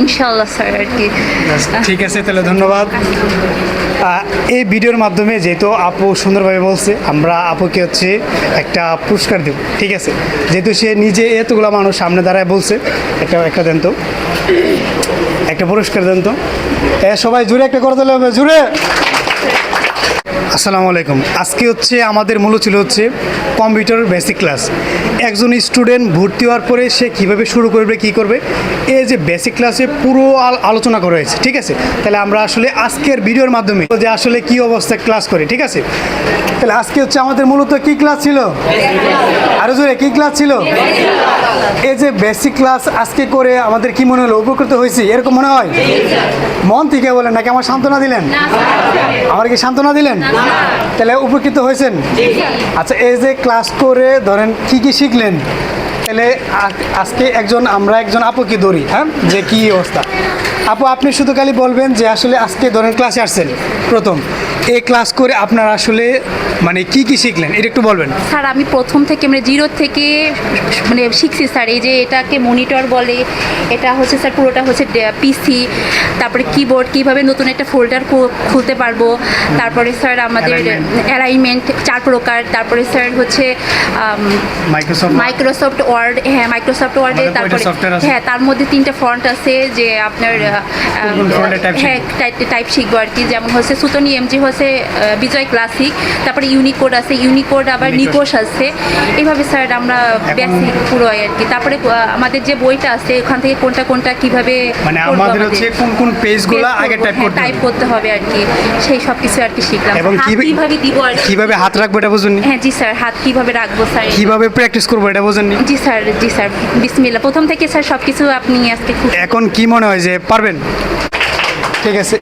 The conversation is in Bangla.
ইনশাআল্লাহ স্যার আর কি। ঠিক আছে, তাহলে ধন্যবাদ। এই ভিডিওর মাধ্যমে যেহেতু আপু সুন্দরভাবে বলছে, আমরা আপুকে হচ্ছে একটা পুরস্কার দেব। ঠিক আছে, যেহেতু সে নিজে এতগুলো মানুষ সামনে দাঁড়ায় বলছে, একটা দেন তো, একটা পুরস্কার দেন তো। সবাই জুড়ে একটা করে দিলে হবে, জুড়ে। আসসালামু আলাইকুম। আজকে হচ্ছে আমাদের মূল ছিল হচ্ছে কম্পিউটার বেসিক ক্লাস। একজন স্টুডেন্ট ভর্তি হওয়ার পরে সে কীভাবে শুরু করবে, কী করবে, এই যে বেসিক ক্লাসে পুরো আলোচনা করা হয়েছে। ঠিক আছে, তাহলে আমরা আসলে আজকের ভিডিওর মাধ্যমে যে আসলে কী অবস্থায় ক্লাস করি। ঠিক আছে, তাহলে আজকে হচ্ছে আমাদের মূলত কী ক্লাস ছিল, আরও জোরে কী ক্লাস ছিল? এই যে বেসিক ক্লাস আজকে করে আমাদের কি মনে হলো, উপকৃত হয়েছি এরকম মনে হয়? মন থেকে বলেন নাকি আমার সান্ত্বনা দিলেন? আমার কি সান্ত্বনা দিলেন? তাহলে উপকৃত হয়েছেন? আচ্ছা, এই যে ক্লাস করে ধরেন কি কি শিখলেন, তাহলে আজকে আমরা একজন আপুকে ধরি, হ্যাঁ, যে কি অবস্থা। আপু, আপনি শুধু খালি বলবেন যে আসলে আজকে ধরেন ক্লাসে আসছেন প্রথম, এই ক্লাস করে আপনারা আসলে মানে কি কি শিখলেন এটা একটু বলবেন। স্যার আমি প্রথম থেকে মানে জিরো থেকে মানে শিখছি স্যার। এই যে এটাকে মনিটর বলে, এটা হচ্ছে স্যার পুরোটা হচ্ছে পিসি, তারপরে কিবোর্ড, কীভাবে নতুন একটা ফোল্ডার খুলতে পারবো, তারপরে স্যার আমাদের অ্যালাইনমেন্ট 4 প্রকার, তারপরে স্যার হচ্ছে মাইক্রোসফট ওয়ার্ড, হ্যাঁ মাইক্রোসফট ওয়ার্ডে, তারপরে হ্যাঁ তার মধ্যে 3টা ফন্ট আছে যে আপনার হ্যাঁ টাইপ শিখবো আর কি। যেমন হচ্ছে সুতনি এমজি হচ্ছে বিজয় ক্লাসিক, তারপরে ইউনিকোড আছে, ইউনিকোড আবার নিকোশ আছে। এইভাবে স্যার আমরা বেসিক পুরো আর কি। তারপরে আমাদের যে বইটা আছে ওখান থেকে কোনটা কোনটা কিভাবে মানে আমাদের হচ্ছে কোন পেজগুলো আগে টাইপ করতে হবে আর কি, সেই সব কিছু আর কি শিখলাম। এবং কিভাবে দিব আর কিভাবে হাত রাখবো এটা বুঝুন? হ্যাঁ জি স্যার, হাত কিভাবে রাখবো স্যার, কিভাবে প্র্যাকটিস করবো এটা বুঝেননি? জি স্যার, জি স্যার, বিসমিল্লাহ। প্রথম থেকে স্যার সব কিছু আপনি আজকে এখন কি মনে হয় যে পারবেন? ঠিক আছে।